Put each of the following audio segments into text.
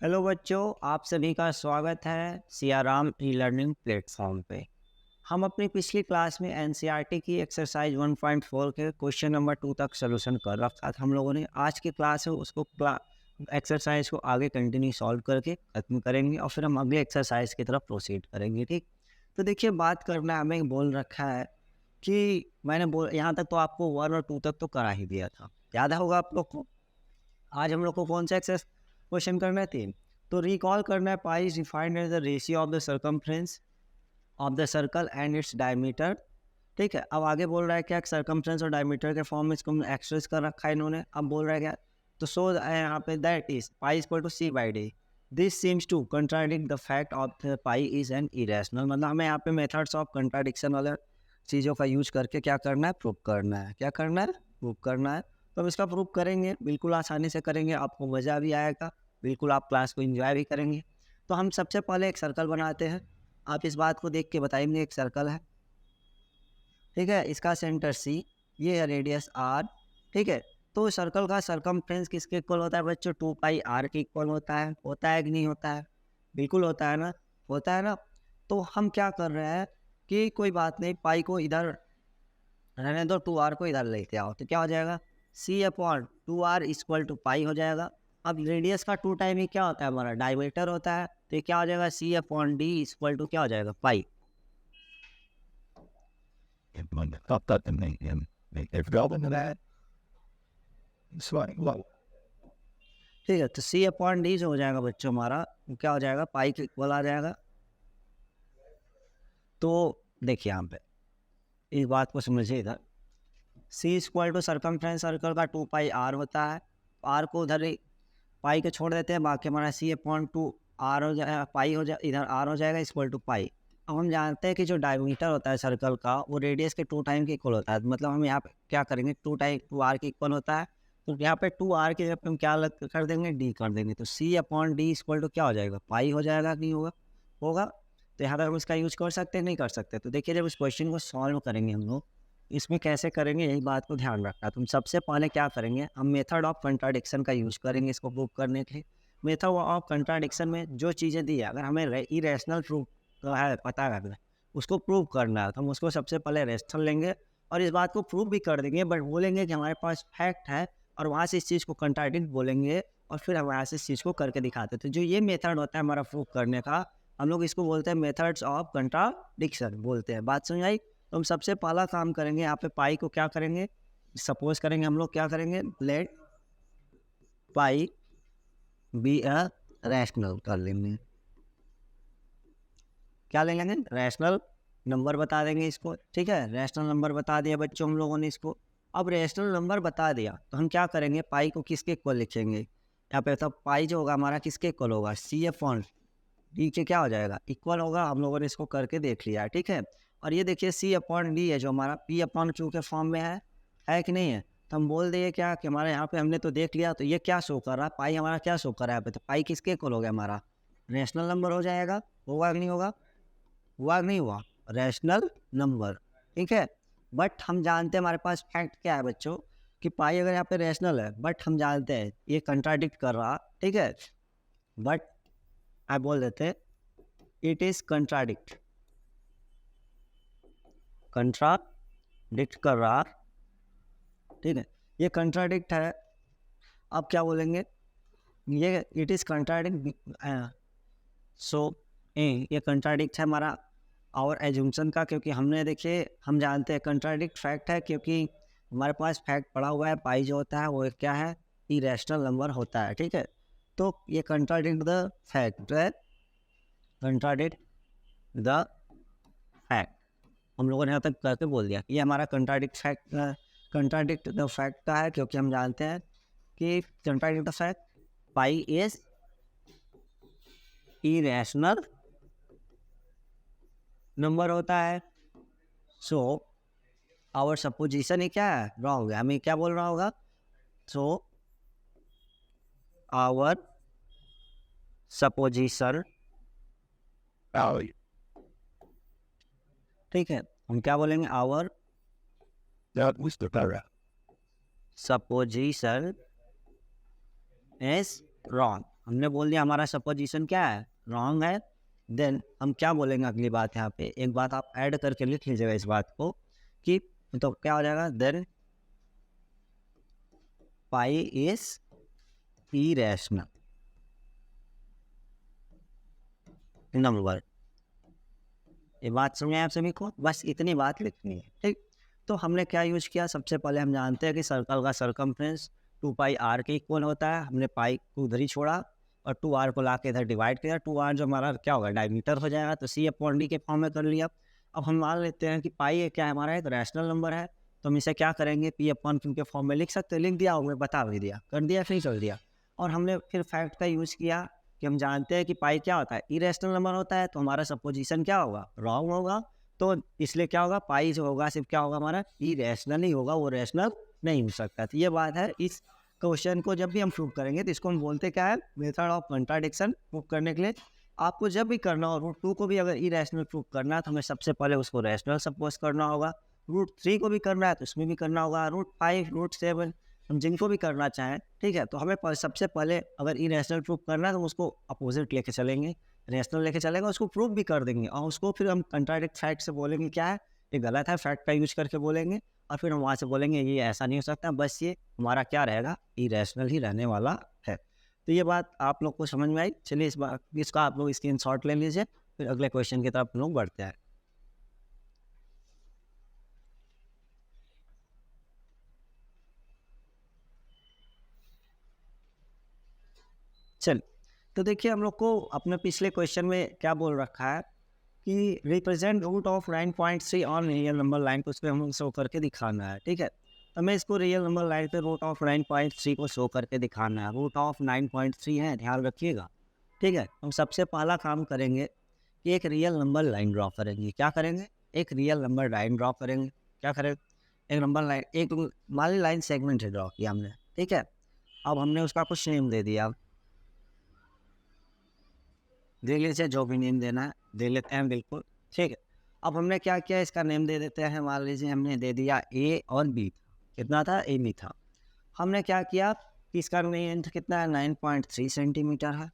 Hello बच्चों, आप सभी का स्वागत है सियाराम ई लर्निंग प्लेटफॉर्म पे। हम अपनी पिछली क्लास में एनसीईआरटी की एक्सरसाइज 1.4 के क्वेश्चन नंबर 2 तक सॉल्यूशन कर रखा था हम लोगों ने। आज की क्लास है उसको एक्सरसाइज को आगे कंटिन्यू सॉल्व करके खत्म करेंगे और फिर हम अगले एक्सरसाइज की तरफ प्रोसीड करेंगे। ठीक, तो देखिए, बात करना हमें बोल रखा है कि मैंने बोल यहाँ तक तो आपको 1 और 2 तक तो करा ही दिया था, याद होगा आप लोग को। आज हम लोग को कौन सा एक्सरसाइज क्वेश्चन करना है? 3। तो रिकॉल करना है pi is defined as the ratio of the circumference of the circle and its diameter. ठीक है, अब आगे बोल रहा है क्या, सर्कमफ्रेंस और डायमीटर के फॉर्म में इसको एक्सप्रेस कर रखा है इन्होंने। अब बोल रहा है क्या, तो सो यहाँ पे that is pi equal to C by D. This seems to contradict the fact of the pi is an irrational. मतलब हमें यहाँ पे मेथड्स ऑफ कंट्राडिक्शन वाले चीज़ों का यूज करके क्या करना है, प्रूव करना है। क्या करना है? प्रूव करना है। तो हम इसका प्रूव करेंगे, बिल्कुल आसानी से करेंगे, आपको मज़ा भी आएगा, बिल्कुल आप क्लास को एंजॉय भी करेंगे। तो हम सबसे पहले एक सर्कल बनाते हैं। आप इस बात को देख के बताएंगे, एक सर्कल है, ठीक है, इसका सेंटर सी, ये है रेडियस आर। ठीक है, तो सर्कल का सरकमफ्रेंस किसके इक्वल होता है बच्चों? 2 पाई आर के इक्वल होता है कि नहीं होता है? बिल्कुल होता है ना, होता है ना। तो हम क्या कर रहे हैं कि कोई बात नहीं, पाई को इधर रहने दो, 2r को इधर लेते आओ, तो क्या हो जाएगा, c upon 2r equal to pi हो जाएगा। अब रेडियस का 2 टाइम ही क्या होता है, हमारा डायमीटर होता है, तो ये क्या हो जाएगा, c upon D equal to क्या हो जाएगा, पाई। Stop that and if relevant to that, it's like, well, ठीक है, तो c अपॉन डी जो हो जाएगा बच्चों हमारा, वो क्या हो जाएगा, पाई के इक्वल आ जाएगा। तो देखिए यहाँ पे इस बात को समझिए इधर, c equal to circumference circle का 2 पाई r होता है। r को उधर पाई के छोड़ देते हैं, बाकी हमारा c अपॉन 2 r हो जाएगा, पाई हो जाए, इधर r हो जाएगा इक्वल टू पाई। अब हम जानते हैं कि जो डायमीटर होता है सर्कल का, वो रेडियस के 2 टाइम के इक्वल होता है। मतलब हम यहाँ पे क्या करेंगे, 2 r के इक्वल होता है, तो यहाँ पे 2r के जब हम क्या अलग कर देंगे, d कर देंगे, तो c upon D equal to क्या हो जाएगा, पाई हो जाएगा कि नहीं होगा, होगा। तो यहाँ पर हम इसका यूज कर सकते हैं, नहीं कर सकते? तो देखिए, जब इस क्वेश्चन को सॉल्व करेंगे हम लोग, इसमें कैसे करेंगे, यही बात को ध्यान रखना। तुम सबसे पहले क्या करेंगे, हम मेथड ऑफ कंट्राडिक्शन का यूज करेंगे इसको प्रूव करने के लिए। मेथड ऑफ कंट्राडिक्शन में जो चीज़ें दी है, अगर हमें इरेशनल प्रूफ का है पता करना है, उसको प्रूव करना है, तो हम उसको सबसे पहले रेशनल लेंगे और इस बात को प्रूव भी कर देंगे, बट बोलेंगे कि हमारे पास फैक्ट है, और वहाँ से इस चीज़ को कंट्राडिक्ट बोलेंगे और फिर हम वहाँ से इस चीज़ को करके दिखाते हैं। तो जो ये मेथड होता है हमारा प्रूव करने का, हम लोग इसको बोलते हैं मेथड्स ऑफ कंट्राडिक्शन बोलते हैं। बात समझ आई? तो हम सबसे पहला काम करेंगे, यहाँ पे पाई को क्या करेंगे, सपोज करेंगे हम लोग क्या करेंगे, let pi be a rational कर लेंगे। क्या ले लेंगे, रैशनल नंबर बता देंगे इसको। ठीक है, रैशनल नंबर बता दिया बच्चों हम लोगों ने इसको। अब रैशनल नंबर बता दिया तो हम क्या करेंगे, पाई को किसके इक्वल लिखेंगे, यहाँ पे तो पाई जो होगा हमारा किसके इक्वल होगा, सी अपॉन डी के क्या हो जाएगा, इक्वल होगा। हम लोगों ने इसको करके देख लिया है, ठीक है। और ये देखिए सी अपॉन डी है जो हमारा पी अपॉन क्यू के फॉर्म में है कि नहीं है? तो हम बोल दिए क्या कि हमारे यहाँ पे हमने तो देख लिया, तो ये क्या शो कर रहा है, पाई हमारा क्या शो कर रहा है यहाँ पे, तो पाई किसके इक्वल हो गया, हमारा रैशनल नंबर हो जाएगा। होगा कि नहीं होगा, हुआ कि नहीं हुआ, रैशनल नंबर। ठीक है, बट हम जानते हैं हमारे पास फैक्ट क्या है बच्चों, कि पाई अगर यहाँ पे रैशनल है, बट हम जानते हैं ये कंट्राडिक्ट कर रहा, ठीक है, बट आप बोल देते इट इज कंट्राडिक्ट कर रहा, ठीक है, ये कंट्राडिक्ट है। अब क्या बोलेंगे, ये इट इज कंट्राडिक्ट, सो ये कंट्राडिक्ट है हमारा और एजुम्पशन का, क्योंकि हमने देखिए हम जानते हैं कंट्राडिक्ट फैक्ट है, क्योंकि हमारे पास फैक्ट पड़ा हुआ है, पाई जो होता है वो क्या है, इरेशनल नंबर होता है। ठीक है, तो ये कंट्राडिक्ट द फैक्ट है, कंट्राडिक्ट द फैक्ट, हम लोगों ने यहाँ तक करके बोल दिया ये हमारा कंट्राडिक्ट द फैक्ट का है, क्योंकि हम जानते हैं कि contradict the fact pi is irrational number होता है। सो आवर सपोजिशन ही क्या है, रॉन्ग है, हमें क्या बोल रहा होगा, सो आवर सपोजिशन, value. ठीक है, हम क्या बोलेंगे, our That was the paragraph. Supposition is wrong. हमने बोल दिया हमारा सपोजिशन क्या है, रॉन्ग है। देन हम क्या बोलेंगे अगली बात, यहाँ पे एक बात आप ऐड करके लिख लीजिएगा इस बात को कि तो क्या हो जाएगा, then pi is irrational number. ये बात समझ में आप सभी को, बस इतनी बात लिखनी है, ठीक। तो हमने क्या यूज किया, सबसे पहले हम जानते हैं कि सर्कल का सरकमफ्रेंस 2πr के इक्वल होता है। हमने पाई को उधर ही छोड़ा और 2r को ला के इधर डिवाइड किया। 2r जो हमारा क्या होगा, डायमीटर हो जाएगा, तो C/D के फॉर्म में कर लिया। अब हम मान लेते हैं कि पाई क्या है हमारा, एक रैशनल नंबर है, तो हम इसे क्या करेंगे, P/Q के फॉर्म में लिख सकते हैं। लिख दिया, मैं बता भी दिया, कर दिया, फिर कर दिया। और हमने फिर फैक्ट का यूज़ किया कि हम जानते हैं कि पाई क्या होता है, इरेशनल नंबर होता है, तो हमारा सपोजिशन क्या होगा, रॉन्ग होगा। तो इसलिए क्या होगा, पाई जो होगा सिर्फ क्या होगा हमारा, इरेशनल ही होगा, वो रैशनल नहीं हो सकता। तो ये बात है। इस क्वेश्चन को जब भी हम प्रूव करेंगे तो इसको हम बोलते क्या है, मेथड ऑफ कंट्राडिक्शन। प्रूव करने के लिए आपको जब भी करना हो, रूट 2 को भी अगर इरेशनल प्रूव करना है तो हमें सबसे पहले उसको रैशनल सपोज करना होगा। रूट 3 को भी करना है तो उसमें भी करना होगा, रूट 5, रूट 7 हम जिनको भी करना चाहें, ठीक है। तो हमें सबसे पहले अगर इरेशनल प्रूव करना है तो हम उसको अपोजिट लेके चलेंगे, रैशनल लेके चलेंगे, उसको प्रूव भी कर देंगे और उसको फिर हम कंट्राडिक्ट फैक्ट से बोलेंगे क्या है, ये गलत है, फैक्ट का यूज करके बोलेंगे। और फिर हम वहाँ से बोलेंगे ये ऐसा नहीं हो सकता, बस ये हमारा क्या रहेगा, इरेशनल ही रहने वाला है। तो ये बात आप लोग को समझ में आई। चलिए इस बात इसका आप लोग स्क्रीनशॉट ले लीजिए, फिर अगले क्वेश्चन की तरफ हम लोग बढ़ते हैं। चल, तो देखिए हम लोग को अपने पिछले क्वेश्चन में क्या बोल रखा है कि represent root of 9.3 on real number line को, उस पर हम शो करके दिखाना है, ठीक है। तो हमें इसको रियल नंबर लाइन पे रूट ऑफ 9.3 को शो करके दिखाना है। रूट ऑफ 9.3 है, ध्यान रखिएगा, ठीक है। हम सबसे पहला काम करेंगे कि एक रियल नंबर लाइन ड्रॉ करेंगे। क्या करेंगे, एक रियल नंबर लाइन ड्रॉ करेंगे। क्या करेंगे, एक नंबर लाइन, एक मान ली लाइन सेगमेंट है ड्रॉ किया हमने, ठीक है। अब हमने उसका कुछ नेम दे दिया, दे लीजिए, जो भी नेम देना है दे लेते हैं, बिल्कुल ठीक है। अब हमने क्या किया, इसका नेम दे देते हैं, मान लीजिए हमने दे दिया ए और बी। कितना था, ए बी था। हमने क्या किया कि इसका लेंथ कितना है, 9.3 सेंटीमीटर है,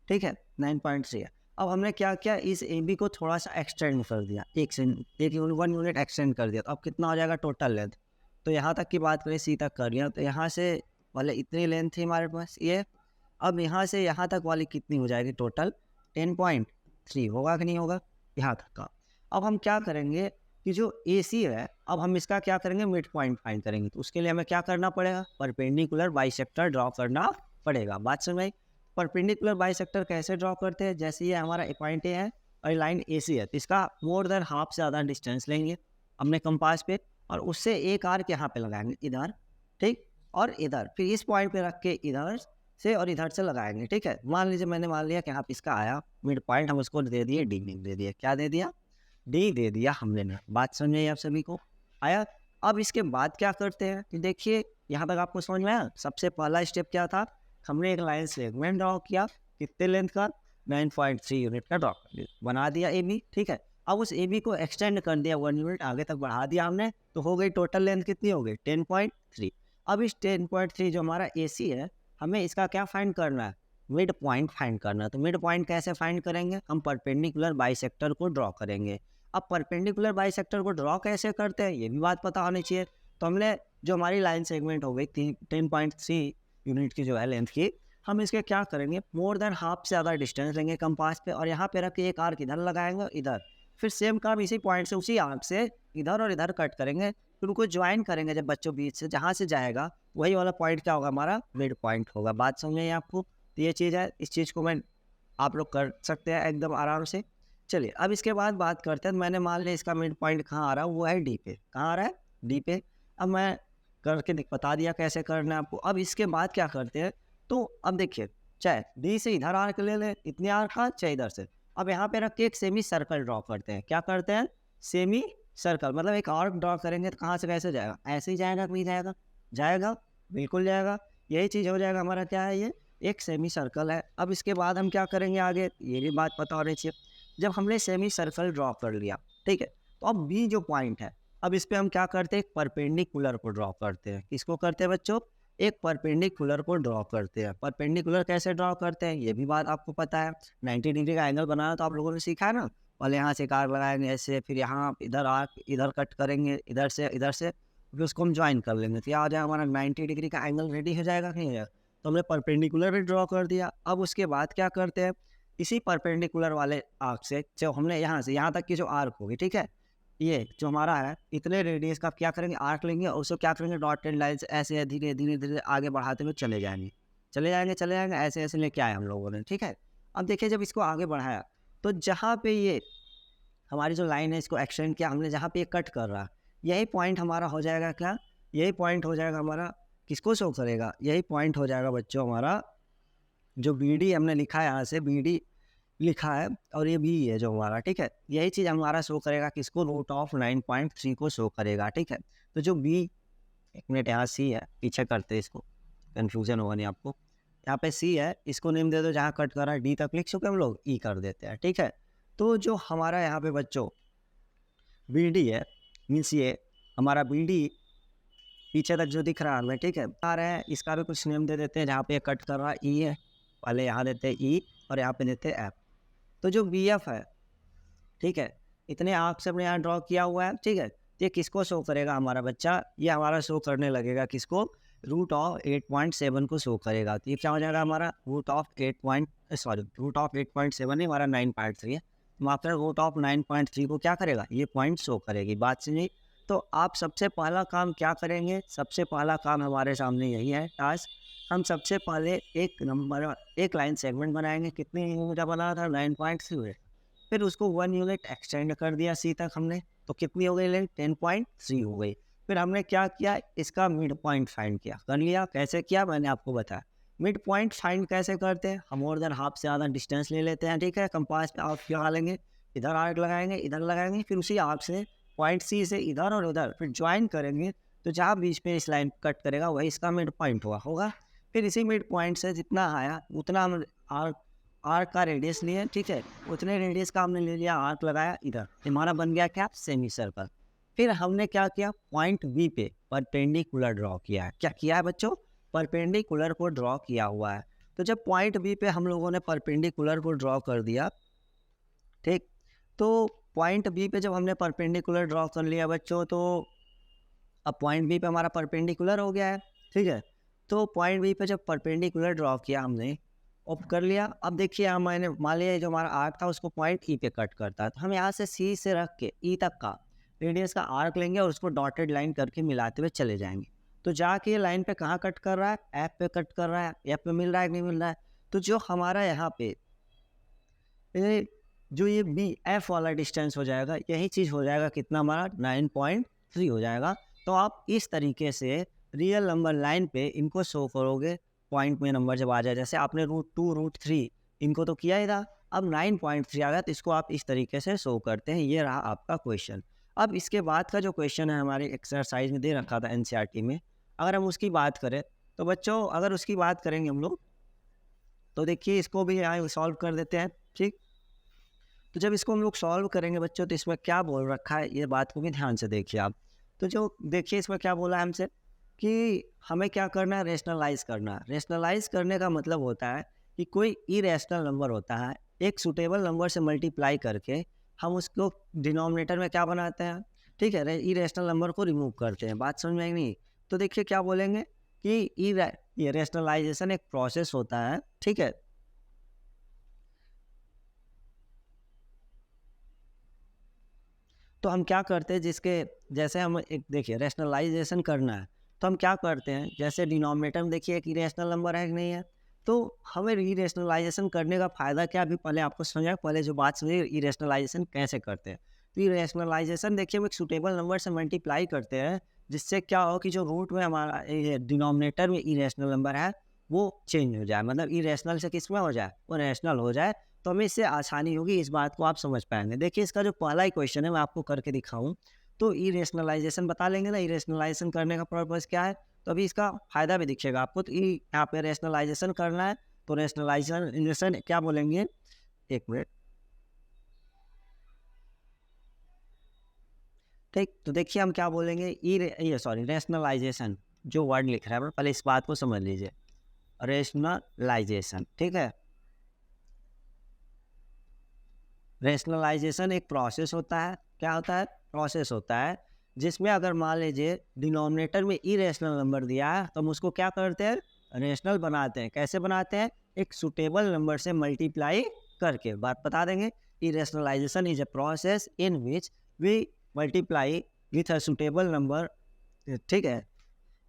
ठीक है, 9.3 है। अब हमने क्या किया, इस ए बी को थोड़ा सा एक्सटेंड कर दिया, एक 1 यूनिट एक्सटेंड कर दिया। तो अब कितना हो जाएगा टोटल लेंथ, तो यहाँ तक की बात करें, सी तक कर लिया, तो यहाँ से वाले इतनी लेंथ थी हमारे पास ये। अब यहाँ से यहाँ तक वाली कितनी हो जाएगी टोटल, 10.3 होगा कि नहीं होगा, यहाँ तक का। अब हम क्या करेंगे कि जो ए सी है, अब हम इसका क्या करेंगे, मिड पॉइंट फाइंड करेंगे। तो उसके लिए हमें क्या करना पड़ेगा, परपेंडिकुलर बाइसेक्टर ड्रॉ करना पड़ेगा। बात समझ में? परपेंडिकुलर बाइसेक्टर कैसे ड्रॉ करते हैं, जैसे ये हमारा पॉइंट ए है और लाइन ए सी है, तो इसका मोर देन हाफ से ज़्यादा डिस्टेंस लेंगे हमने कंपास पे, और उससे एक आर्क यहाँ पे लगाएंगे इधर, ठीक, और इधर, फिर इस पॉइंट पे रख के इधर से और इधर से लगाएंगे, ठीक है। मान लीजिए मैंने मान लिया कि यहाँ पे इसका आया मिड पॉइंट, हम उसको दे दिए डी, दे दिया, क्या दे दिया, डी दे दिया हमने ना। बात समझ में आप सभी को आया। अब इसके बाद क्या करते हैं कि देखिए यहाँ तक आपको समझ में आया। सबसे पहला स्टेप क्या था, हमने एक लाइन सेगमेंट ड्रॉ किया, कितने लेंथ का, 9.3 यूनिट का ड्रॉ कर दिया, बना दिया ए बी, ठीक है। अब उस ए बी को एक्सटेंड कर दिया 1 यूनिट आगे तक बढ़ा दिया हमने, तो हो गई टोटल लेंथ कितनी हो गई, 10.3। अब इस 10.3 जो हमारा ए सी है, हमें इसका क्या फाइंड करना है, मिड पॉइंट फाइंड करना है। तो मिड पॉइंट कैसे फाइंड करेंगे, हम परपेंडिकुलर बाइसेक्टर को ड्रॉ करेंगे। अब परपेंडिकुलर बाइसेक्टर को ड्रॉ कैसे करते हैं, ये भी बात पता होनी चाहिए। तो हमने जो हमारी लाइन सेगमेंट हो गई 10.3 यूनिट की जो है लेंथ की, हम इसके क्या करेंगे, मोर देन हाफ से ज़्यादा डिस्टेंस लेंगे कंपास पे, और यहाँ पे रख के एक आर्क इधर लगाएंगे इधर, फिर सेम काम इसी पॉइंट से उसी आर्क से इधर और इधर कट करेंगे, फिर उनको ज्वाइन करेंगे जब बच्चों बीच से जहाँ से जाएगा वही वाला पॉइंट क्या होगा, हमारा मिड पॉइंट होगा। बात समझ में आई आपको। तो ये चीज़ है, इस चीज़ को मैं आप लोग कर सकते हैं एकदम आराम से। चलिए अब इसके बाद बात करते हैं। मैंने मान लिया इसका मिड पॉइंट कहाँ आ रहा है, वो है डी पे। कहाँ आ रहा है, डी पे। अब मैं करके बता दिया कैसे करना है आपको। अब इसके बाद क्या करते हैं, तो अब देखिए, चाहे डी से इधर आर्क ले ले, इतने आर्क का, चाहे इधर से। अब यहाँ पे रख के एक सेमी सर्कल ड्रॉ करते हैं। क्या करते हैं, सेमी सर्कल, मतलब एक आर्क ड्रॉ करेंगे तो कहाँ से कैसे जाएगा, ऐसे ही जाएगा कि नहीं जाएगा, जाएगा, बिल्कुल जाएगा। यही चीज़ हो जाएगा हमारा, क्या है ये, एक सेमी सर्कल है। अब इसके बाद हम क्या करेंगे आगे, ये भी बात पता होनी चाहिए। जब हमने सेमी सर्कल ड्रॉ कर लिया, ठीक है, तो अब बी जो पॉइंट है, अब इस पर हम क्या करते हैं, एक परपेंडिकुलर को ड्रॉ करते हैं। किसको करते हैं बच्चों, एक परपेंडिकुलर को ड्रॉ करते हैं। परपेंडिकुलर कैसे ड्रॉ करते हैं ये भी बात आपको पता है। 90 डिग्री का एंगल बनाना तो आप लोगों ने सीखा है ना। पहले यहाँ से एक आर्क लगाएंगे ऐसे, फिर यहाँ इधर आर्क इधर कट करेंगे, इधर से फिर उसको हम ज्वाइन कर लेंगे, तो यहाँ आ जाएगा हमारा 90 डिग्री का एंगल रेडी हो जाएगा कि नहीं हो जाएगा। तो हमने परपेंडिकुलर भी ड्रॉ कर दिया। अब उसके बाद क्या करते हैं, इसी परपेंडिकुलर वाले आर्क से जो हमने यहाँ से यहाँ तक की जो आर्क होगी, ठीक है, ये जो हमारा है इतने रेडियस का क्या करेंगे, आर्क लेंगे और उसको क्या करेंगे, डॉटेड लाइन से ऐसे धीरे धीरे धीरे आगे बढ़ाते हुए चले जाएंगे ऐसे ऐसे लेके आए हम लोगों ने, ठीक है। अब देखिए जब इसको आगे बढ़ाया तो जहाँ पे ये हमारी जो लाइन है इसको एक्सटेंड किया हमने, जहाँ पे ये कट कर रहा, यही पॉइंट हमारा हो जाएगा क्या, यही पॉइंट हो जाएगा हमारा, किसको शो करेगा, यही पॉइंट हो जाएगा बच्चों हमारा जो बी डी हमने लिखा है, यहाँ से बी डी लिखा है और ये बी है जो हमारा, ठीक है। यही चीज़ हमारा शो करेगा किसको, √9.3 को शो करेगा, ठीक है। तो जो बी, एक मिनट, यहाँ सी है, पीछे करते हैं इसको, कन्फ्यूजन होगा नहीं आपको। यहाँ पे सी है, इसको नेम दे दो, जहाँ कट कर रहा है डी तक लिख चुके हम लोग, ई कर देते हैं, ठीक है। तो जो हमारा यहाँ पे बच्चों बी डी है, मीन्स ये हमारा बी डी पीछे तक जो दिख रहा है हमें, ठीक है, आ रहा है, इसका भी कुछ नेम दे देते हैं। जहाँ पे कट कर रहा है ई है, पहले यहाँ देते हैं ई और यहाँ पे देते हैं एफ। तो जो बी एफ है, ठीक है, इतने आर्क से अपने यहाँ ड्रॉ किया हुआ है, ठीक है। ये किसको शो करेगा हमारा बच्चा, ये हमारा शो करने लगेगा किसको, √8.7 को शो करेगा। तो ये क्या हो जाएगा हमारा √8.7 नहीं, हमारा 9.3 है। मात्र √9.3 को क्या करेगा, ये पॉइंट शो करेगी। बात सुनिए, तो आप सबसे पहला काम क्या करेंगे, सबसे पहला काम हमारे सामने यही है टास्क। हम सबसे पहले एक लाइन सेगमेंट बनाएंगे, कितने यूनिट बना था, 9.3। फिर उसको 1 यूनिट एक्सटेंड कर दिया सी तक हमने, तो कितनी हो गई लेंथ, 10.3 हो गई। फिर हमने क्या किया, इसका मिड पॉइंट फाइंड किया, कर लिया। कैसे किया मैंने आपको बताया। मिड पॉइंट फाइंड कैसे करते हैं, हम मोर देन हाफ से ज़्यादा डिस्टेंस ले लेते हैं, ठीक है। कंपास पे आर्क लगा लेंगे, इधर आर्क लगाएंगे, इधर लगाएंगे, फिर उसी आर्क से पॉइंट सी से इधर और उधर फिर ज्वाइन करेंगे। तो जहाँ बीच में इस लाइन कट करेगा वही इसका मिड पॉइंट होगा। फिर इसी मिड पॉइंट से जितना आया उतना हम आर्क का रेडियस लिए, ठीक है, उतने रेडियस का हमने ले लिया, आर्क लगाया इधर, हमारा बन गया क्या, सेमी सर्कल। फिर हमने क्या किया, पॉइंट बी पे परपेंडिकुलर ड्रॉ किया है। क्या किया है बच्चों, परपेंडिकुलर को ड्रॉ किया हुआ है। तो जब पॉइंट बी पे हम लोगों ने परपेंडिकुलर को ड्रॉ कर दिया, ठीक, तो पॉइंट बी पे जब हमने परपेंडिकुलर ड्रॉ कर लिया बच्चों, तो अब पॉइंट बी पे हमारा परपेंडिकुलर हो गया है, ठीक है। तो पॉइंट बी पे जब परपेंडिकुलर ड्रॉ किया हमने, अब कर लिया। अब देखिए हम, मैंने मान लिया जो हमारा आर्क था उसको पॉइंट ई पे कट करता है, तो हम यहाँ से सी से रख के ई तक का रेडियस का आर्क लेंगे और उसको डॉटेड लाइन करके मिलाते हुए चले जाएंगे। तो जाके ये लाइन पे कहाँ कट कर रहा है, एफ पे कट कर रहा है, एफ पे मिल रहा है कि नहीं मिल रहा है। तो जो हमारा यहाँ पे जो ये बी एफ वाला डिस्टेंस हो जाएगा, यही चीज़ हो जाएगा कितना हमारा, 9.3 हो जाएगा। तो आप इस तरीके से रियल नंबर लाइन पे इनको शो करोगे, पॉइंट में नंबर जब आ जाए, जैसे आपने √2 √3 इनको तो किया ही था, अब 9.3 आ गया, तो इसको आप इस तरीके से शो करते हैं। ये रहा आपका क्वेश्चन। अब इसके बाद का जो क्वेश्चन है हमारे एक्सरसाइज में दे रखा था एनसीईआरटी में, अगर हम उसकी बात करें तो बच्चों, अगर उसकी बात करेंगे हम लोग, तो देखिए इसको भी यहाँ सॉल्व कर देते हैं, ठीक। तो जब इसको हम लोग सॉल्व करेंगे बच्चों, तो इसमें क्या बोल रखा है, ये बात को भी ध्यान से देखिए आप। तो जो देखिए इसमें क्या बोला है हमसे कि हमें क्या करना है, रेशनलाइज करना है। रेशनलाइज करने का मतलब होता है कि कोई इरेशनल नंबर होता है, एक सुटेबल नंबर से मल्टीप्लाई करके हम उसको डिनोमिनेटर में क्या बनाते हैं, ठीक है, इरेशनल नंबर को रिमूव करते हैं। बात समझ में आई नहीं। तो देखिए क्या बोलेंगे कि ये रेशनलाइजेशन एक प्रोसेस होता है, ठीक है। तो हम क्या करते हैं, जिसके जैसे हम एक देखिए रेशनलाइजेशन करना है, तो हम क्या करते हैं, जैसे डिनोमिनेटर में देखिए एक इरेशनल नंबर है कि नहीं है, तो हमें इरेशनलाइजेशन करने का फ़ायदा क्या, अभी पहले आपको समझाया, पहले जो बात समझिए इरेशनलाइजेशन कैसे करते हैं। तो इरेशनलाइजेशन देखिए हम एक सुटेबल नंबर से मल्टीप्लाई करते हैं, जिससे क्या हो कि जो रूट में हमारा डिनोमिनेटर में इरेशनल नंबर है वो चेंज हो जाए, मतलब इरेशनल से किस में हो जाए, वो रैशनल हो जाए। तो हमें इससे आसानी होगी, इस बात को आप समझ पाएंगे। देखिए इसका जो पहला ही क्वेश्चन है मैं आपको करके दिखाऊं, तो इरेशनलाइजेशन बता लेंगे ना, इरेशनलाइजेशन करने का पर्पस क्या है, तो अभी इसका फायदा भी दिखेगा आपको। तो यहाँ पे रेशनलाइजेशन करना है, तो रेशनलाइजेशन क्या बोलेंगे, एक मिनट, ठीक। तो देखिए हम क्या बोलेंगे, रेशनलाइजेशन जो वर्ड लिख रहा है पहले इस बात को समझ लीजिए, रेशनलाइजेशन, ठीक है। रेशनलाइजेशन एक प्रोसेस होता है, क्या होता है, प्रोसेस होता है जिसमें अगर मान लीजिए डिनोमिनेटर में इरेशनल नंबर दिया है तो हम उसको क्या करते हैं, रेशनल बनाते हैं। कैसे बनाते हैं, एक सुटेबल नंबर से मल्टीप्लाई करके। बात बता देंगे, irrationalization is a process in which we multiply with a suitable number, ठीक है,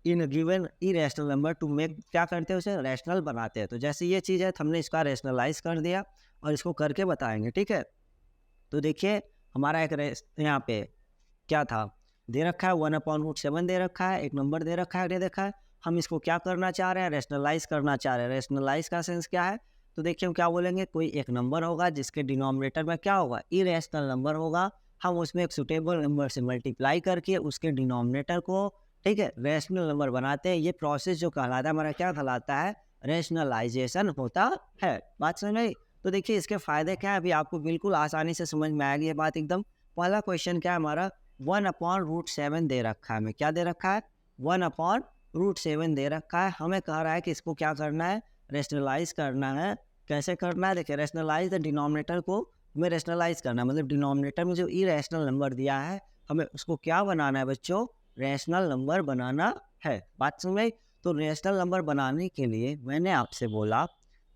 in given irrational number to make, क्या करते हैं, उसे रैशनल बनाते हैं। तो जैसे ये चीज़ है, हमने इसका रैशनलाइज कर दिया और इसको करके बताएंगे, ठीक है। तो देखिए हमारा एक यहाँ पे क्या था, दे रखा है 1/√7 दे रखा है, एक नंबर दे रखा है, दे देखा है। हम इसको क्या करना चाह रहे हैं, रैशनलाइज करना चाह रहे हैं। रैशनलाइज का सेंस क्या है, तो देखिए हम क्या बोलेंगे, कोई एक नंबर होगा जिसके डिनोमिनेटर में क्या होगा, इरेशनल नंबर होगा। हम उसमें एक सुटेबल नंबर से मल्टीप्लाई करके उसके डिनोमिनेटर को, ठीक है, रैशनल नंबर बनाते हैं। ये प्रोसेस जो कहलाता है हमारा, क्या कहलाता है, रैशनलाइजेशन होता है। बात समझ में आई? तो देखिए इसके फायदे क्या है, अभी आपको बिल्कुल आसानी से समझ में आएगी ये बात एकदम। पहला क्वेश्चन क्या है हमारा, 1/√7 दे रखा है, हमें क्या दे रखा है, 1/√7 दे रखा है। हमें कह रहा है कि इसको क्या करना है, रैशनलाइज करना है। कैसे करना है, देखिए रैशनलाइज द डिनोमिनेटर को हमें रैशनलाइज करना है, मतलब डिनोमिनेटर में जो इरेशनल नंबर दिया है हमें उसको क्या बनाना है बच्चों, रैशनल नंबर बनाना है। बात समझ में? तो रैशनल नंबर बनाने के लिए मैंने आपसे बोला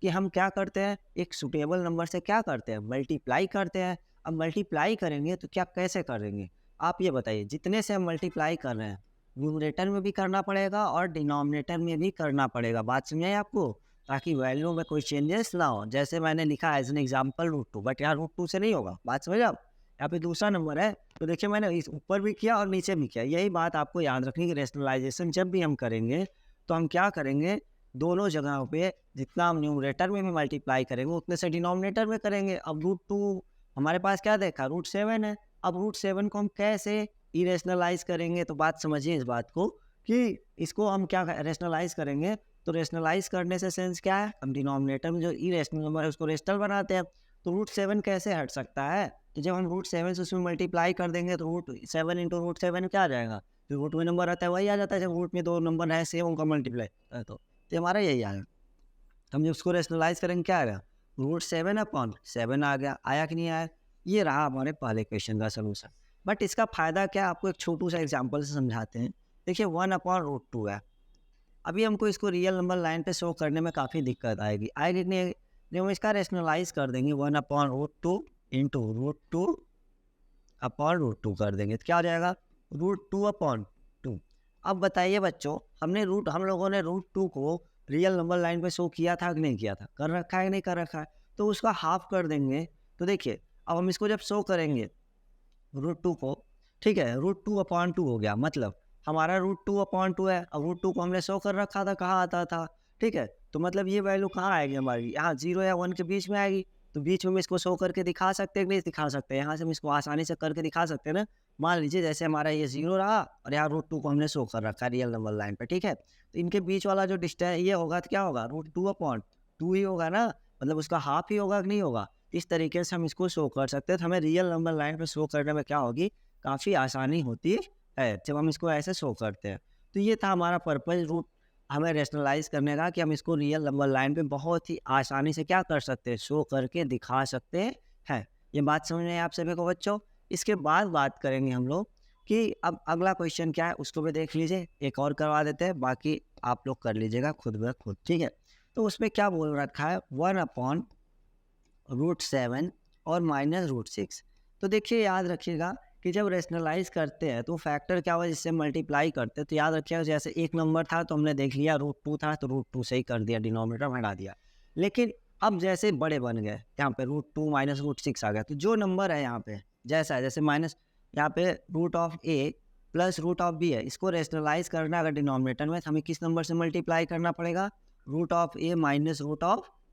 कि हम क्या करते हैं, एक सुटेबल नंबर से क्या करते हैं, मल्टीप्लाई करते हैं। अब मल्टीप्लाई करेंगे तो क्या, कैसे करेंगे, आप ये बताइए। जितने से हम मल्टीप्लाई कर रहे हैं, न्यूमरेटर में भी करना पड़ेगा और डिनोमिनेटर में भी करना पड़ेगा। बात समझ आई आपको, ताकि वैल्यू में कोई चेंजेस ना हो। जैसे मैंने लिखा एज एन एग्जाम्पल √2, बट यहाँ √2 से नहीं होगा। बात समझ आप, यहाँ पे दूसरा नंबर है, तो देखिए मैंने इस ऊपर भी किया और नीचे भी किया। यही बात आपको याद रखनी कि रैशनलाइजेशन जब भी हम करेंगे तो हम क्या करेंगे, दोनों जगहों पे जितना हम न्यूमरेटर में भी मल्टीप्लाई करेंगे उतने से डिनोमिनेटर में करेंगे। अब √2 हमारे पास क्या देखा, √7 है। अब √7 को हम कैसे इरेशनलाइज करेंगे, तो बात समझिए इस बात को कि इसको हम क्या रैशनलाइज करेंगे। तो रैशनलाइज करने से सेंस क्या है, हम डिनोमिनेटर में जो इरेशनल नंबर है उसको रैशनल बनाते हैं। तो √7 कैसे हट सकता है, तो जब हम √7 से उसमें मल्टीप्लाई कर देंगे तो √7 × √7 क्या आ जाएगा, जो रूट में नंबर आता है वही आ जाता है। जब रूट में दो नंबर है सेम उनका मल्टीप्लाई तो हमारा यही आया। हम जब उसको रैशनलाइज करेंगे क्या आएगा, √7/7 आ गया। आया कि नहीं आया, ये रहा हमारे पहले क्वेश्चन का सोल्यूशन। बट इसका फ़ायदा क्या, आपको एक छोटू सा एग्जांपल से समझाते हैं। देखिए 1/√2 है, अभी हमको इसको रियल नंबर लाइन पे शो करने में काफ़ी दिक्कत आएगी कि नहीं, जब हम इसका रैशनलाइज कर देंगे 1/√2 × √2/√2 कर देंगे तो क्या हो जाएगा, √2/2। अब बताइए बच्चों, हम लोगों ने √2 को रियल नंबर लाइन पे शो किया था कि नहीं किया था, कर रखा है नहीं कर रखा है, तो उसका हाफ कर देंगे। तो देखिए अब हम इसको जब शो करेंगे √2 को, ठीक है, √2/2 हो गया, मतलब हमारा √2/2 है। अब √2 को हमने शो कर रखा था, कहाँ आता था, ठीक है, तो मतलब ये वैल्यू कहाँ आएगी हमारी, यहाँ 0 या 1 के बीच में आएगी। तो बीच में हम इसको शो करके दिखा सकते हैं कि नहीं दिखा सकते, यहाँ से हम इसको आसानी से करके दिखा सकते हैं ना। मान लीजिए जैसे हमारा ये 0 रहा और यहाँ √2 को हमने शो कर रखा है रियल नंबर लाइन पे, ठीक है, तो इनके बीच वाला जो डिस्टेंस ये होगा तो क्या होगा, √2/2 ही होगा ना, मतलब उसका हाफ ही होगा कि नहीं होगा। इस तरीके से हम इसको शो कर सकते हैं, तो हमें रियल नंबर लाइन पे शो करने में क्या होगी, काफ़ी आसानी होती है जब हम इसको ऐसे शो करते हैं। तो ये था हमारा पर्पज हमें रैशनलाइज करने का, कि हम इसको रियल नंबर लाइन पे बहुत ही आसानी से क्या कर सकते हैं, शो करके दिखा सकते हैं। ये बात समझ में आई आप सभी को बच्चों। इसके बाद बात करेंगे हम लोग कि अब अगला क्वेश्चन क्या है, उसको भी देख लीजिए, एक और करवा देते हैं, बाकी आप लोग कर लीजिएगा खुद ब खुद, ठीक है। तो उसमें क्या बोल रखा है, 1/√7 और -√6। तो देखिए याद रखिएगा कि जब रैशनलाइज करते हैं तो फैक्टर क्या हुआ, जिससे मल्टीप्लाई करते हैं, तो याद रखिएगा जैसे एक नंबर था तो हमने देख लिया √2 था तो √2 से ही कर दिया, डिनोमिनेटर हटा दिया। लेकिन अब जैसे बड़े बन गए, यहाँ पे √2 -√6 आ गया, तो जो नंबर है यहाँ पे जैसा है, जैसे माइनस यहाँ पे √A + √B है, इसको रैशनलाइज करना अगर डिनोमिनेटर में, तो हमें किस नंबर से मल्टीप्लाई करना पड़ेगा, √A -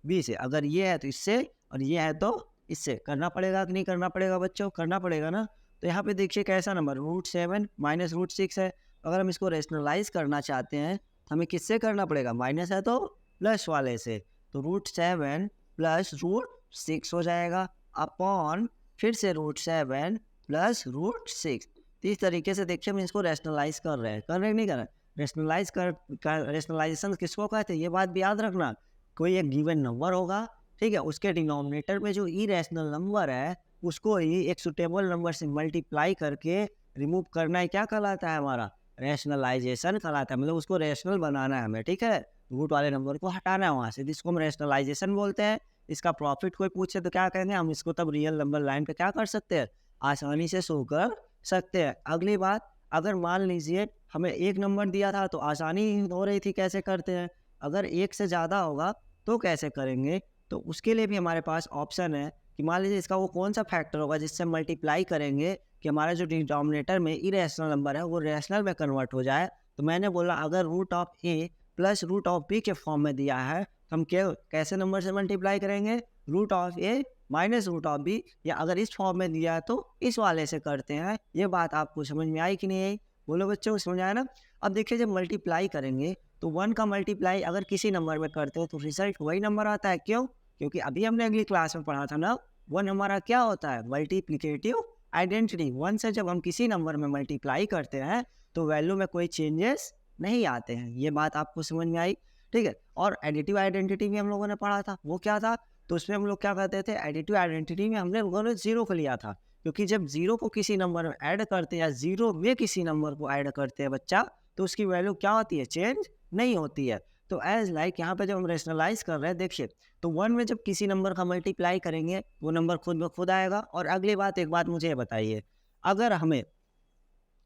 √B से। अगर ये है तो इससे और ये है तो इससे करना पड़ेगा कि नहीं करना पड़ेगा बच्चों, करना पड़ेगा ना। तो यहाँ पे देखिए कैसा नंबर √7 -√6 है। अगर हम इसको रैशनलाइज करना चाहते हैं तो हमें किससे करना पड़ेगा, माइनस है तो प्लस वाले से, तो √7 + √6 हो जाएगा, अपॉन फिर से √7 + √6। तो इस तरीके से देखिए हम इसको रैशनलाइज कर रहे हैं, नहीं कर रहे हैं। रेशनलाइजेशन किसको कहते हैं, ये बात भी याद रखना। कोई एक गिवन नंबर होगा, ठीक है, उसके डिनोमिनेटर में जो इरेशनल नंबर है उसको ही एक सुटेबल नंबर से मल्टीप्लाई करके रिमूव करना ही क्या कहलाता है, हमारा रैशनलाइजेशन कहलाता है। मतलब उसको रैशनल बनाना है हमें, ठीक है, रूट वाले नंबर को हटाना है वहाँ से, जिसको हम रैशनलाइजेशन बोलते हैं। इसका प्रॉफिट कोई पूछे तो क्या कहेंगे हम, इसको तब रियल नंबर लाइन पे क्या कर सकते हैं, आसानी से शो कर सकते हैं। अगली बात, अगर मान लीजिए हमें एक नंबर दिया था तो आसानी हो रही थी, कैसे करते हैं, अगर एक से ज़्यादा होगा तो कैसे करेंगे, तो उसके लिए भी हमारे पास ऑप्शन है कि मान लीजिए इसका वो कौन सा फैक्टर होगा जिससे मल्टीप्लाई करेंगे कि हमारा जो डिनोमिनेटर में इरेशनल नंबर है वो रैशनल में कन्वर्ट हो जाए। तो मैंने बोला अगर root of A plus root of B के फॉर्म में दिया है, हम कैसे नंबर से मल्टीप्लाई करेंगे, root of A minus root of B, या अगर इस फॉर्म में दिया है तो इस वाले से करते हैं। ये बात आपको समझ में आई कि नहीं आई, बोलो बच्चों, समझ आया ना। अब देखिए जब मल्टीप्लाई करेंगे तो 1 का मल्टीप्लाई अगर किसी नंबर में करते हो तो रिजल्ट वही नंबर आता है। क्यों? क्योंकि अभी हमने अगली क्लास में पढ़ा था ना, 1 हमारा क्या होता है, मल्टीप्लिकेटिव आइडेंटिटी। 1 से जब हम किसी नंबर में मल्टीप्लाई करते हैं तो वैल्यू में कोई चेंजेस नहीं आते हैं। ये बात आपको समझ में आई, ठीक है। और एडिटिव आइडेंटिटी भी हम लोगों ने पढ़ा था, वो क्या था, तो उसमें हम लोग क्या कहते थे, एडिटिव आइडेंटिटी में हमने लोगों ने 0 को लिया था, क्योंकि जब 0 को किसी नंबर में ऐड करते हैं या 0 में किसी नंबर को ऐड करते हैं बच्चा, तो उसकी वैल्यू क्या होती है, चेंज नहीं होती है। तो एज लाइक यहाँ पे जब हम रेशनलाइज कर रहे हैं, देखिए तो 1 में जब किसी नंबर का मल्टीप्लाई करेंगे वो नंबर खुद ब खुद आएगा। और अगली बात, एक बात मुझे बताइए, अगर हमें,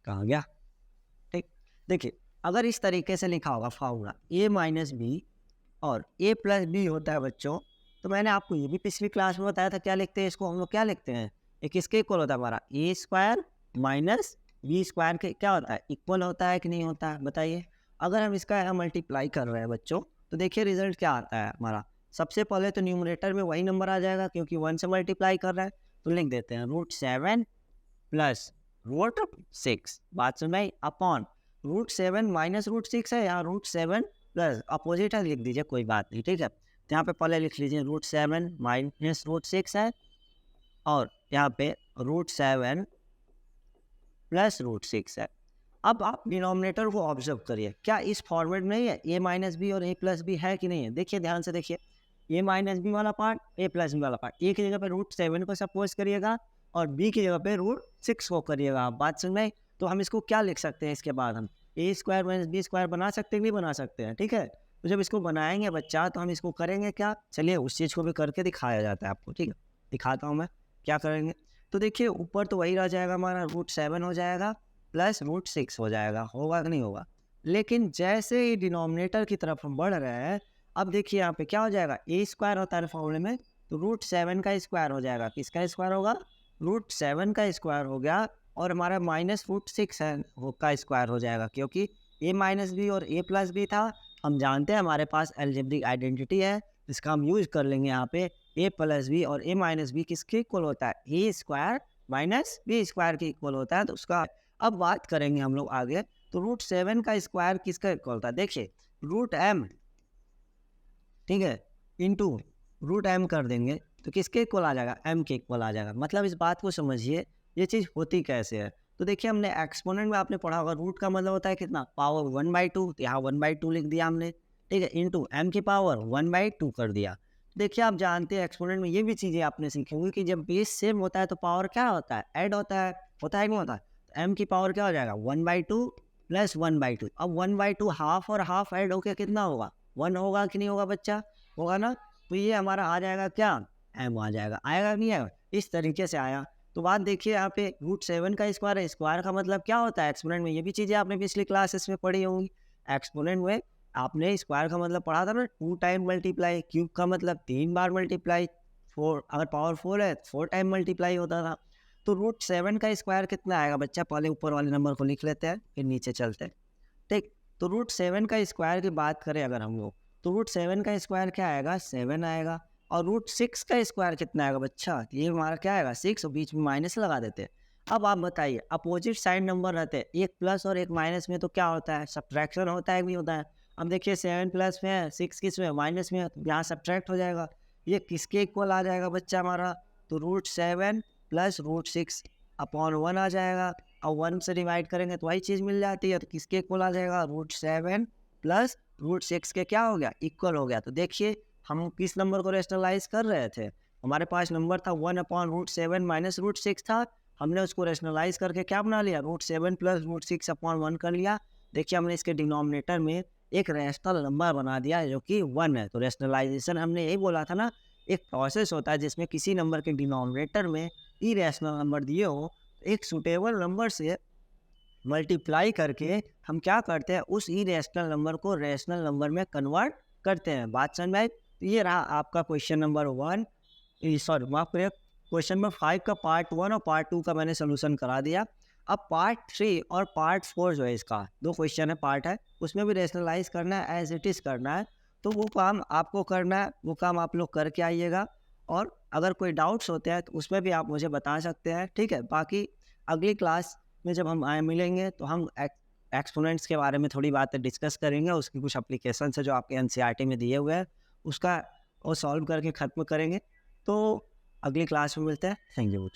कहाँ गया, ठीक, देखिए अगर इस तरीके से लिखा होगा फॉर्मूला a माइनस बी और a प्लस बी होता है बच्चों, तो मैंने आपको ये भी पिछली क्लास में बताया था, क्या लिखते हैं इसको हम लोग, क्या लिखते हैं, एक इसके इक्वल होता है हमारा a square minus B square के क्या होता है, इक्वल होता है कि नहीं होता है, बताइए। अगर हम इसका यहाँ मल्टीप्लाई कर रहे हैं बच्चों, तो देखिए रिजल्ट क्या आता है हमारा। सबसे पहले तो न्यूमरेटर में वही नंबर आ जाएगा क्योंकि 1 से मल्टीप्लाई कर रहा है, तो लिख देते हैं √7 प्लस √6, बात सुन भाई, अपॉन √7 माइनस √6 है, यहाँ √7 प्लस अपोजिट है, लिख दीजिए कोई बात नहीं, ठीक है। तो यहाँ पे पहले लिख लीजिए √7 माइनस √6 है, और यहाँ पे √7 प्लस √6 है। अब आप डिनोमिनेटर को ऑब्जर्व करिए, क्या इस फॉर्मेट में ही है, a माइनस बी और a प्लस बी है कि नहीं है। देखिए ध्यान से देखिए, a माइनस बी वाला पार्ट, a प्लस बी वाला पार्ट, a की जगह पे √7 को सपोज करिएगा और b की जगह पे √6 को करिएगा। आप बात सुन रहे, तो हम इसको क्या लिख सकते हैं, इसके बाद हम a square minus B square बना सकते हैं, नहीं बना सकते हैं, ठीक है। तो जब इसको बनाएंगे बच्चा तो हम इसको करेंगे क्या, चलिए उस चीज़ को भी करके दिखाया जाता है आपको, ठीक है, दिखाता हूँ मैं क्या करेंगे। तो देखिए ऊपर तो वही रह जाएगा हमारा, √7 हो जाएगा प्लस √6 हो जाएगा, होगा कि नहीं होगा। लेकिन जैसे ही डिनोमिनेटर की तरफ हम बढ़ रहे हैं, अब देखिए यहाँ पे क्या हो जाएगा, a स्क्वायर होता है फॉर्मूले में, तो √7 का स्क्वायर हो जाएगा, किसका स्क्वायर होगा, √7 का स्क्वायर हो गया, और हमारा माइनस √6 है का स्क्वायर हो जाएगा, क्योंकि a माइनस बी और a प्लस बी था। हम जानते हैं हमारे पास अलजेब्रिक आइडेंटिटी है, इसका हम यूज कर लेंगे यहाँ पे, a प्लस बी और a माइनस बी किसके इक्वल होता है, a square minus B square के इक्वल होता है। तो उसका अब बात करेंगे हम लोग आगे, तो √7 का स्क्वायर किसका इक्वल होता है, देखिए √m, ठीक है, इंटू √m कर देंगे तो किसके इक्वल आ जाएगा, m के इक्वल आ जाएगा। मतलब इस बात को समझिए ये चीज़ होती कैसे है। तो देखिए हमने एक्सपोनेंट में आपने पढ़ा होगा, रूट का मतलब होता है कितना, पावर 1/2, यहाँ 1/2 लिख दिया हमने, ठीक है, इंटू m की पावर 1/2 कर दिया। देखिए आप जानते हैं एक्सपोनेंट में ये भी चीज़ें आपने सीखी होंगी कि जब बेस सेम होता है तो पावर क्या होता है, ऐड होता है कि नहीं होता है। तो m की पावर क्या हो जाएगा, 1/2 प्लस 1/2। अब 1/2 हाफ और हाफ ऐड होकर कितना होगा, 1 होगा कि नहीं होगा बच्चा, होगा ना। तो ये हमारा आ जाएगा क्या, m आ जाएगा, आएगा नहीं आएगा, इस तरीके से आया। तो बात देखिए यहाँ पे √7 का स्क्वायर है, स्क्वायर का मतलब क्या होता है एक्सपोनेंट में, ये भी चीज़ें आपने पिछली क्लासेस में पढ़ी होंगी। एक्सपोनेंट में आपने स्क्वायर का मतलब पढ़ा था ना, 2 टाइम मल्टीप्लाई, क्यूब का मतलब 3 बार मल्टीप्लाई, 4 अगर पावर 4 है 4 टाइम मल्टीप्लाई होता था। तो √7 का स्क्वायर कितना आएगा बच्चा, पहले ऊपर वाले नंबर को लिख लेते हैं फिर नीचे चलते हैं, ठीक। तो √7 का स्क्वायर की बात करें अगर हम लोग, तो √7 का स्क्वायर क्या आएगा, 7 आएगा। और √6 का स्क्वायर कितना आएगा बच्चा, ये हमारा क्या आएगा, 6, और बीच में माइनस लगा देते हैं। अब आप बताइए, अपोजिट साइड नंबर रहते हैं, एक प्लस और एक माइनस में, तो क्या होता है, सब्ट्रैक्शन होता है कि नहीं होता है। अब देखिए 7 प्लस में है, 6 किस में, माइनस में है, तो यहाँ सब्ट्रैक्ट हो जाएगा। ये किसके इक्वल आ जाएगा बच्चा हमारा, तो √7 प्लस √6 अपॉन 1 आ जाएगा। और 1 से डिवाइड करेंगे तो वही चीज़ मिल जाती है। तो किसके इक्वल आ जाएगा, √7 प्लस √6 के क्या हो गया, इक्वल हो गया। तो देखिए हम किस नंबर को रैशनलाइज़ कर रहे थे, हमारे पास नंबर था 1/√7 माइनस √6 था, हमने उसको रैशनलाइज़ करके क्या बना लिया, √7 प्लस √6/1 कर लिया। देखिए हमने इसके डिनोमिनेटर में एक रैशनल नंबर बना दिया जो कि 1 है। तो रैशनलाइजेशन हमने यही बोला था ना, एक प्रोसेस होता है जिसमें किसी नंबर के डिनोमिनेटर में इरेशनल नंबर दिए हो, एक सूटेबल नंबर से मल्टीप्लाई करके हम क्या करते हैं, उस इरेशनल नंबर को रैशनल नंबर में कन्वर्ट करते हैं। बात समझ में आई? तो ये रहा आपका क्वेश्चन नंबर 1, सॉरी माफ करिए, क्वेश्चन नंबर 5 का पार्ट 1 और पार्ट 2 का मैंने सोल्यूशन करा दिया। अब पार्ट 3 और पार्ट 4 जो है, इसका 2 क्वेश्चन है, पार्ट है, उसमें भी रैशनलाइज करना है, एज इट इज़ करना है। तो वो काम आपको करना है, वो काम आप लोग करके आइएगा। और अगर कोई डाउट्स होते हैं तो उसमें भी आप मुझे बता सकते हैं, ठीक है। बाकी अगली क्लास में जब हम मिलेंगे तो हम एक्सपोनेंट्स के बारे में थोड़ी बातें डिस्कस करेंगे, उसकी कुछ एप्लीकेशन है जो आपके एनसीईआरटी में दिए हुए हैं, उसका वो सॉल्व करके ख़त्म करेंगे। तो अगली क्लास में मिलते हैं। Thank you.